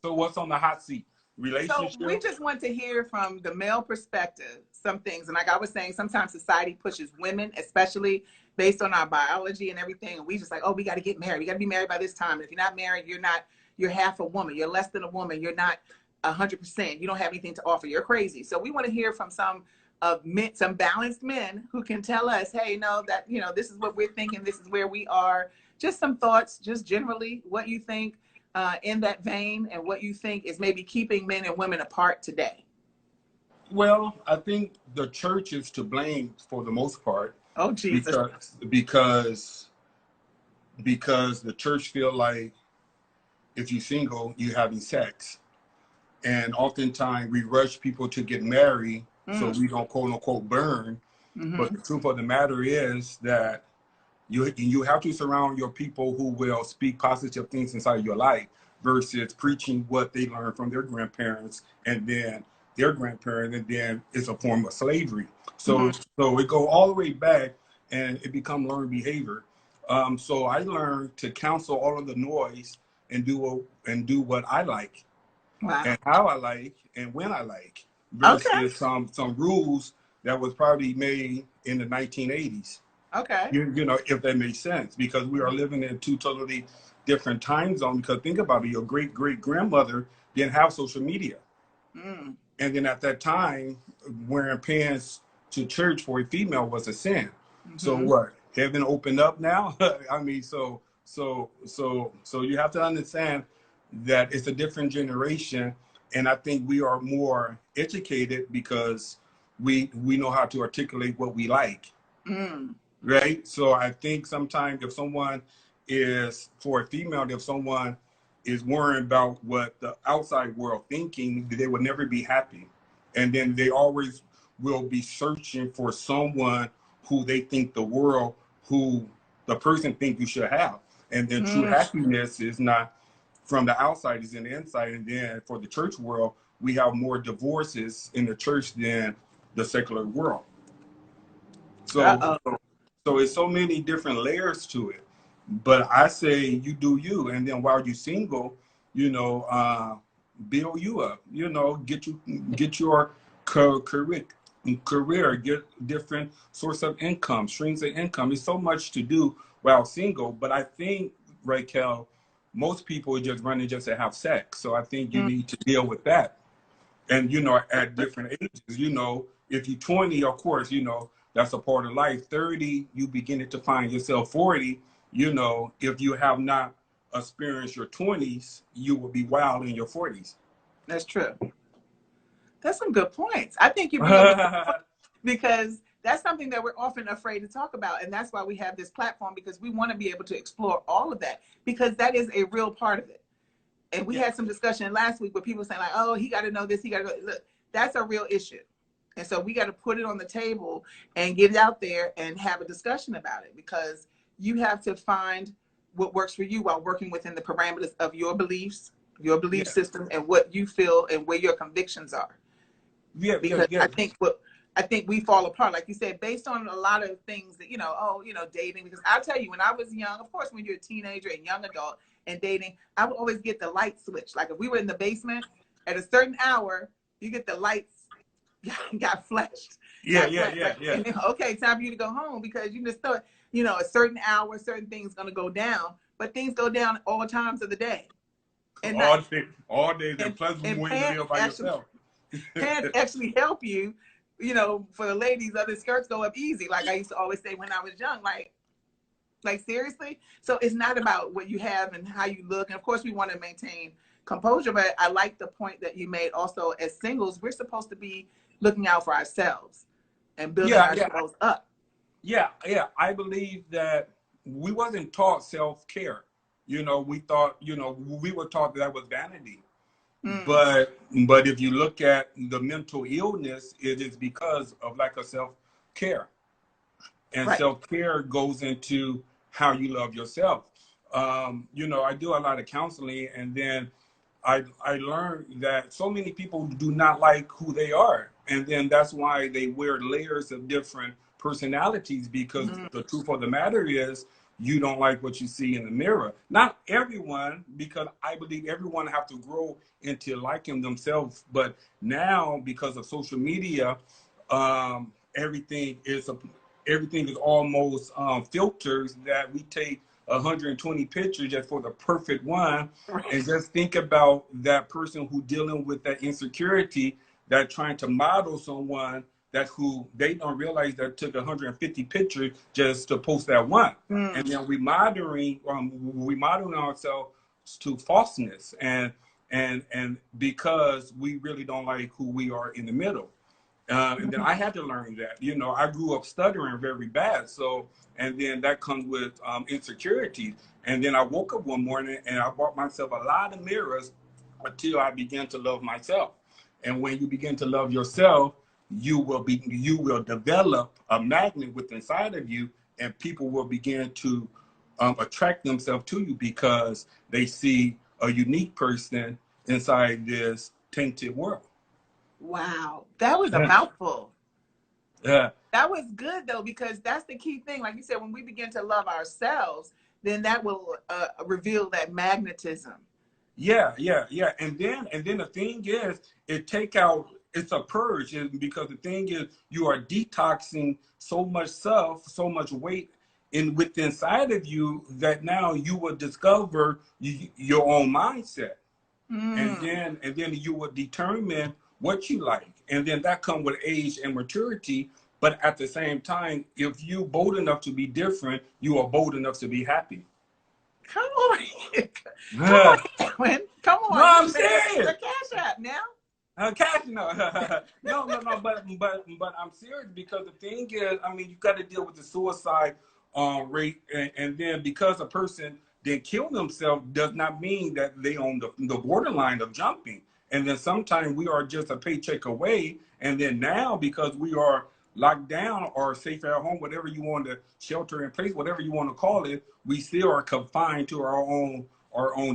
So what's on the hot seat? So Relationship? we just want to hear from the male perspective some things. And like I was saying, sometimes society pushes women, especially based on our biology and everything. And we just like, oh, we got to get married. We got to be married by this time. And if you're not married, you're half a woman. You're less than a woman. You're not 100%. You don't have anything to offer. You're crazy. So we want to hear from some men, some balanced men who can tell us, hey, no, that, this is what we're thinking. This is where we are. Just some thoughts, just generally what you think. In that vein, and what you think is maybe keeping men and women apart today? Well, I think the church is to blame for the most part. Oh, Jesus. Because the church feel like if you're single, you're having sex. And oftentimes we rush people to get married so we don't quote unquote burn. But the truth of the matter is that you have to surround your people who will speak positive things inside of your life versus preaching what they learned from their grandparents and then their grandparents, and then it's a form of slavery. So it go all the way back and it become learned behavior. So I learned to counsel all of the noise and do what I like. Wow. And how I like and when I like versus some rules that was probably made in the 1980s. Okay. If that makes sense, because we are living in two totally different time zones. Because think about it, your great-great-grandmother didn't have social media. And then at that time, wearing pants to church for a female was a sin. So what? Heaven opened up now? I mean, so you have to understand that it's a different generation. And I think we are more educated because we know how to articulate what we like. Right. So I think sometimes if someone is, for a female, if someone is worrying about what the outside world thinking, they will never be happy. And then they always will be searching for someone who they think who the person think you should have. And then true happiness is not from the outside, it's in the inside. And then for the church world, we have more divorces in the church than the secular world. So it's so many different layers to it. But I say you do you, and then while you're single, build you up. Get your career, get different source of income, streams of income. It's so much to do while single. But I think, Raquel, most people are just running just to have sex. So I think you need to deal with that. And at different ages, if you're 20, of course, that's a part of life. 30, you beginning to find yourself. 40, if you have not experienced your 20s, you will be wild in your 40s. That's true. That's some good points. I think you bring up a good point, because that's something that we're often afraid to talk about. And that's why we have this platform, because we want to be able to explore all of that, because that is a real part of it. And we had some discussion last week where people saying like, oh, he got to know this, he got to go. Look, that's a real issue. And so we got to put it on the table and get it out there and have a discussion about it, because you have to find what works for you while working within the parameters of your beliefs, your belief system, and what you feel and where your convictions are. Because I think we fall apart, like you said, based on a lot of things that, dating. Because I'll tell you, when I was young, of course, when you're a teenager and young adult and dating, I would always get the light switch. Like if we were in the basement at a certain hour, you get the lights got flashed. Yeah. And then, okay, time for you to go home, because you just thought, a certain hour, certain things going to go down, but things go down all times of the day. And all day. And plus, when you live by yourself. Pants actually help you, for the ladies, other skirts go up easy. Like I used to always say when I was young, like seriously. So it's not about what you have and how you look. And of course we want to maintain composure, but I like the point that you made also. As singles, we're supposed to be looking out for ourselves and building ourselves up. Yeah. I believe that we wasn't taught self-care. We thought, we were taught that was vanity. But if you look at the mental illness, it is because of lack of self-care. And self-care goes into how you love yourself. I do a lot of counseling, and then I learned that so many people do not like who they are. And then that's why they wear layers of different personalities, because the truth of the matter is you don't like what you see in the mirror. Not everyone, because I believe everyone have to grow into liking themselves. But now, because of social media, everything is almost filters that we take 120 pictures just for the perfect one. Right. And just think about that person who dealing with that insecurity, that trying to model someone that who they don't realize that took 150 pictures just to post that one. And then we modeling ourselves to falseness, and because we really don't like who we are in the middle. And then I had to learn that, I grew up stuttering very bad. So, and then that comes with insecurity. And then I woke up one morning and I bought myself a lot of mirrors until I began to love myself. And when you begin to love yourself, you will develop a magnet within inside of you, and people will begin to attract themselves to you because they see a unique person inside this tainted world. Wow, that was a mouthful. Yeah. That was good though, because that's the key thing. Like you said, when we begin to love ourselves, then that will reveal that magnetism. Yeah. And then the thing is, it's a purge, because the thing is, you are detoxing so much stuff, so much weight within inside of you, that now you will discover your own mindset. And then you will determine what you like. And then that comes with age and maturity. But at the same time, if you bold enough to be different, you are bold enough to be happy. Come on. Come on, Edwin. Come on. No, I'm serious. The Cash App now. No, but I'm serious, because the thing is, I mean, you got to deal with the suicide rate, and then because a person then kill themselves does not mean that they on the borderline of jumping. And then sometimes we are just a paycheck away, and then now because we are locked down or safe at home, whatever you want to shelter in place, whatever you want to call it, we still are confined to our own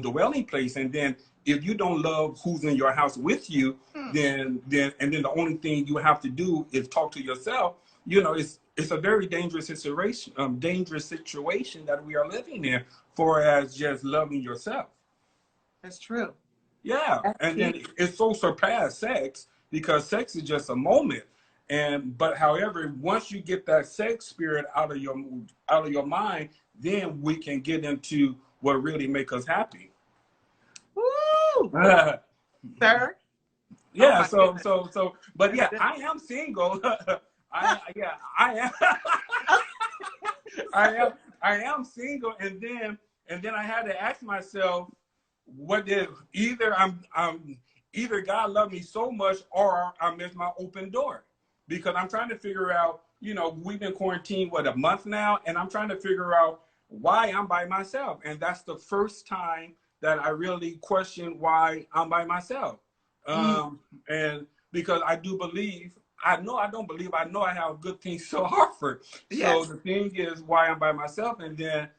dwelling place. And then if you don't love who's in your house with you, then the only thing you have to do is talk to yourself. It's a very dangerous situation that we are living in, for as just loving yourself. That's true. Yeah. And then it's so surpassed sex, because sex is just a moment. But however, once you get that sex spirit out of your mind, then we can get into what really makes us happy. Woo! Sir? Yeah, but yeah, I am single. I am single, and then I had to ask myself, either God loved me so much, or I missed my open door, because I'm trying to figure out, we've been quarantined a month now, and I'm trying to figure out why I'm by myself. And that's the first time that I really question why I'm by myself. And because I know I have good things to offer. Yes. So the thing is why I'm by myself. And then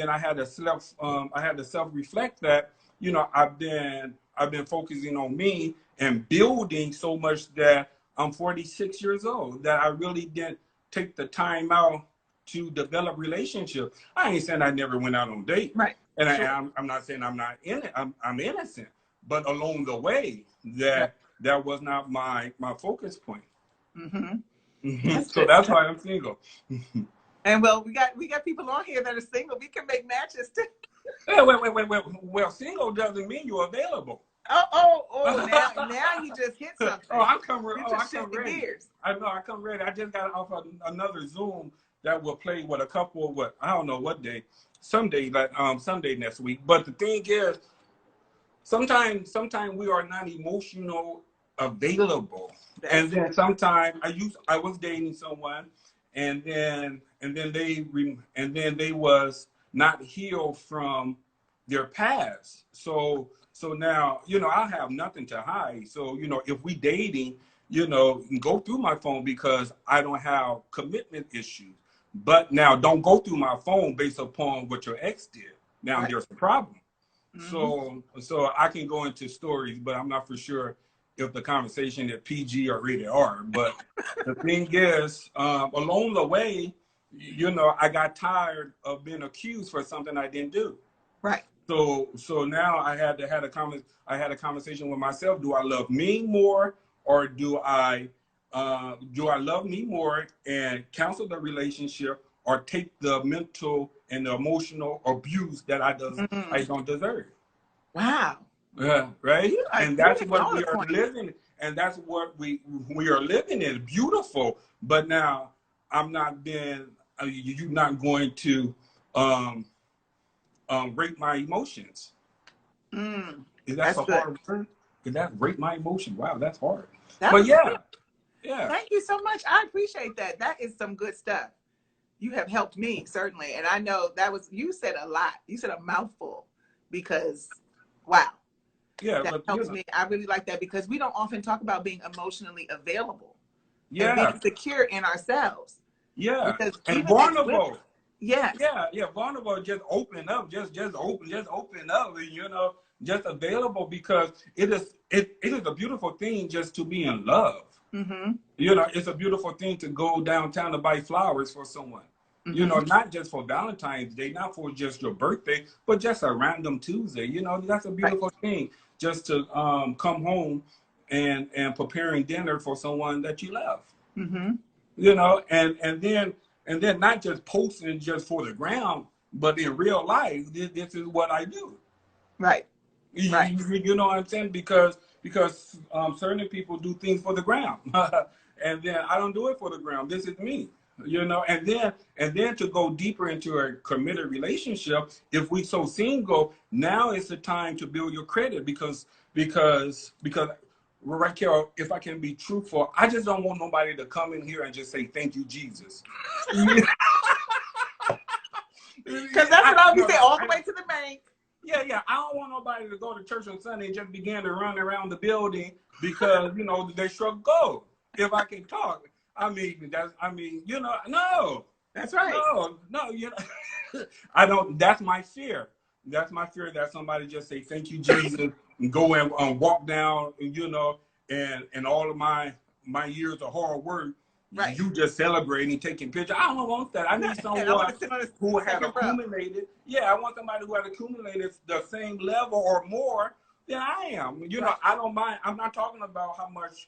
I had to self-reflect that, I've been focusing on me and building so much that I'm 46 years old, that I really didn't take the time out to develop relationships. I ain't saying I never went out on dates. Right. And sure. I'm not saying I'm not in it. I'm innocent. But along the way, that was not my focus point. So that's why I'm single. And well, we got people on here that are single. We can make matches too. Wait. Well, single doesn't mean you're available. Now you just hit something. I come ready. I know, I come ready. I just got off another Zoom that will play with a couple of I don't know what day. Someday next week. But the thing is, sometimes we are not emotional available. And then sometimes I was dating someone, and then they was not healed from their past. So now, I have nothing to hide. So, if we dating, go through my phone, because I don't have commitment issues. But now don't go through my phone based upon what your ex did. Now right. There's a problem. So I can go into stories, but I'm not for sure if the conversation is PG or rated R. But the thing is, along the way, you know, I got tired of being accused for something I didn't do. Right. So now I had a conversation with myself. Do I love me more, or do I love me more and cancel the relationship, or take the mental and the emotional abuse that I don't deserve? Wow. Yeah, right. And You that's hit what all we the are points. living, and that's what we are living in. Beautiful, but now I'm not being. You're not going to um, rate my emotions. Is that That's a good. hard word? Is that rate my emotion? Wow, that's hard. That But was good. yeah. Thank you so much. I appreciate that. That is some good stuff. You have helped me, certainly. And I know you said a lot. You said a mouthful because, wow. Yeah, That but helps me. I really like that because we don't often talk about being emotionally available and yeah, being secure in ourselves. yeah, Because and even as women, vulnerable. yes. Yeah, vulnerable. Just open up. Just open up. And, you know, just available, because it is a beautiful thing just to be in love. Mm-hmm. You know, it's a beautiful thing to go downtown to buy flowers for someone. Mm-hmm. You know, not just for Valentine's Day, not for just your birthday, but just a random Tuesday. You know, that's a beautiful thing. Just to come home and preparing dinner for someone that you love. Mm-hmm. You know, and then not just posting just for the ground, but in real life, this is what I do. Right. Right. You know what I'm saying? Because certain people do things for the ground, and then I don't do it for the ground. This is me. You know, and then to go deeper into a committed relationship, if we so single, now is the time to build your credit, because Raquel, if I can be truthful, I just don't want nobody to come in here and just say thank you, Jesus. Because that's what I'll be saying all the way to the bank. Yeah. I don't want nobody to go to church on Sunday and just begin to run around the building because, you know, they struck gold. If I can talk, you know, no. That's right. No, you know, I don't. That's my fear. That's my fear, that somebody just say thank you, Jesus, and go and walk down, you know, and all of my years of hard work, right, you just celebrating, taking pictures. I don't want that. I need someone who had accumulated. Yeah, I want somebody who had accumulated the same level or more than I am. You know, I don't mind. I'm not talking about how much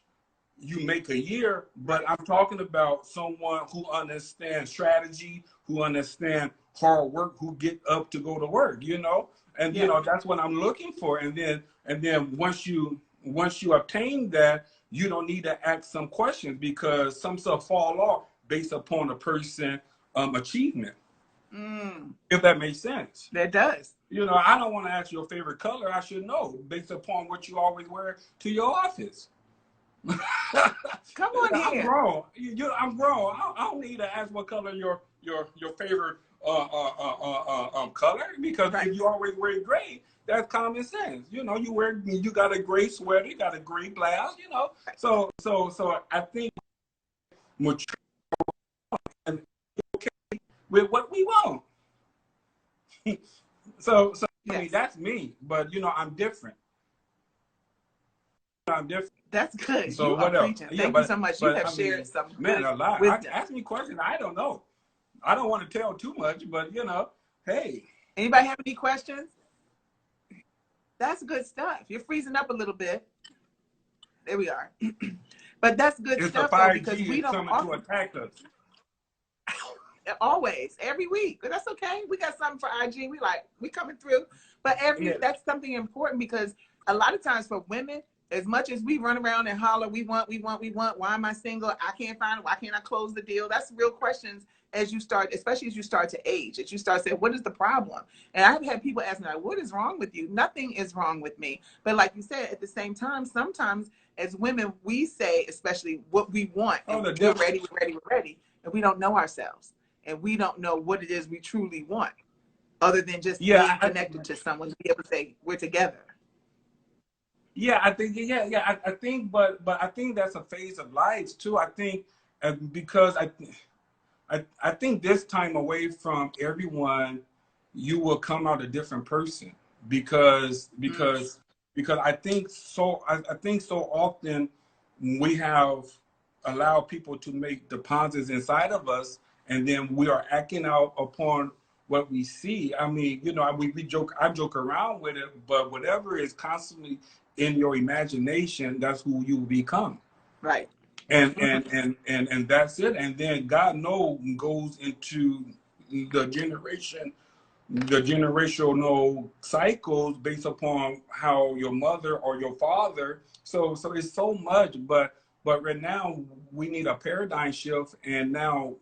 you make a year, but I'm talking about someone who understands strategy, who understands hard work, who get up to go to work, you know, and you know, that's what I'm looking for. And then once you obtain that, you don't need to ask some questions, because some stuff fall off based upon a person achievement. If that makes sense. That does. You know, I don't want to ask your favorite color. I should know based upon what you always wear to your office. Come on here. I'm grown. I'm grown. I don't need to ask what color your favorite color, because if you always wear gray, that's common sense. You know, you got a gray sweater, you got a gray blouse. You know, so I think mature and okay with what we want. so I mean, that's me, but you know, I'm different. That's good. So you what are else? preaching. Thank you so much. You have shared some good wisdom. Ask me questions. I don't know. I don't want to tell too much, but you know, hey. Anybody have any questions? That's good stuff. You're freezing up a little bit. There we are. But that's good stuff, though, because we don't coming to attack us. Always, every week. But that's okay. We got something for IG. We coming through. But that's something important, because a lot of times for women, as much as we run around and holler, we want, why am I single? I can't find it. Why can't I close the deal? That's real questions as you start, especially as you start to age, as you start saying, what is the problem? And I've had people ask me, like, what is wrong with you? Nothing is wrong with me. But like you said, at the same time, sometimes as women, we say, especially what we want, and we're ready, and we don't know ourselves. And we don't know what it is we truly want, other than just being connected to someone, to be able to say, we're together. Yeah, I think, I think, but I think that's a phase of life too. I think because I think this time away from everyone, you will come out a different person, because I think so often we have allowed people to make deposits inside of us, and then we are acting out upon what we see. I mean, you know, we joke, I joke around with it, but whatever is constantly in your imagination, that's who you become. Right. And that's it. And then God goes into the generational cycles based upon how your mother or your father. So it's so much, but right now we need a paradigm shift, and now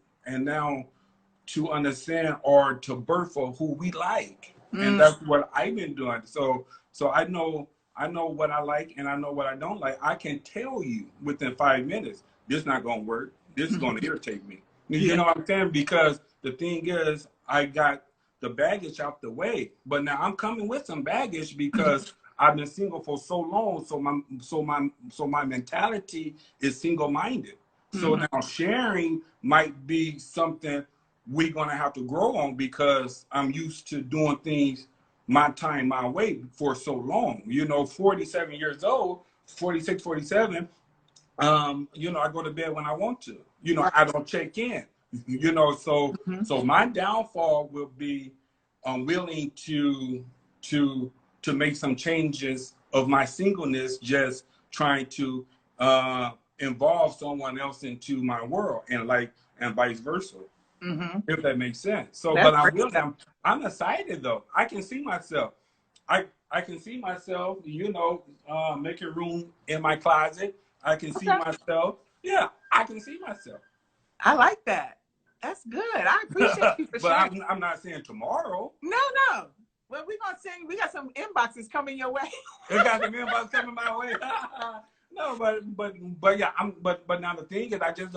to understand or to birth for who we like. And that's what I've been doing. So I know what I like and I know what I don't like. I can tell you within 5 minutes, this is not going to work. This is going to irritate me. You know what I'm saying? Because the thing is, I got the baggage out the way, but now I'm coming with some baggage because I've been single for so long. So my mentality is single-minded. So now sharing might be something we're going to have to grow on, because I'm used to doing things my time, my way for so long. You know, 47 years old, 46, 47, you know, I go to bed when I want to. You know, I don't check in. You know, so my downfall will be willing to make some changes of my singleness, just trying to involve someone else into my world, and vice versa. If that makes sense. So, but I'm excited though. I can see myself. I can see myself, you know, making room in my closet. I can see myself. Yeah, I can see myself. I like that. That's good. I appreciate you for sharing. But I'm not saying tomorrow. No. Well, we're gonna sing. We got some inboxes coming your way. We got some inboxes coming my way. No, but yeah. But now the thing is, I just don't.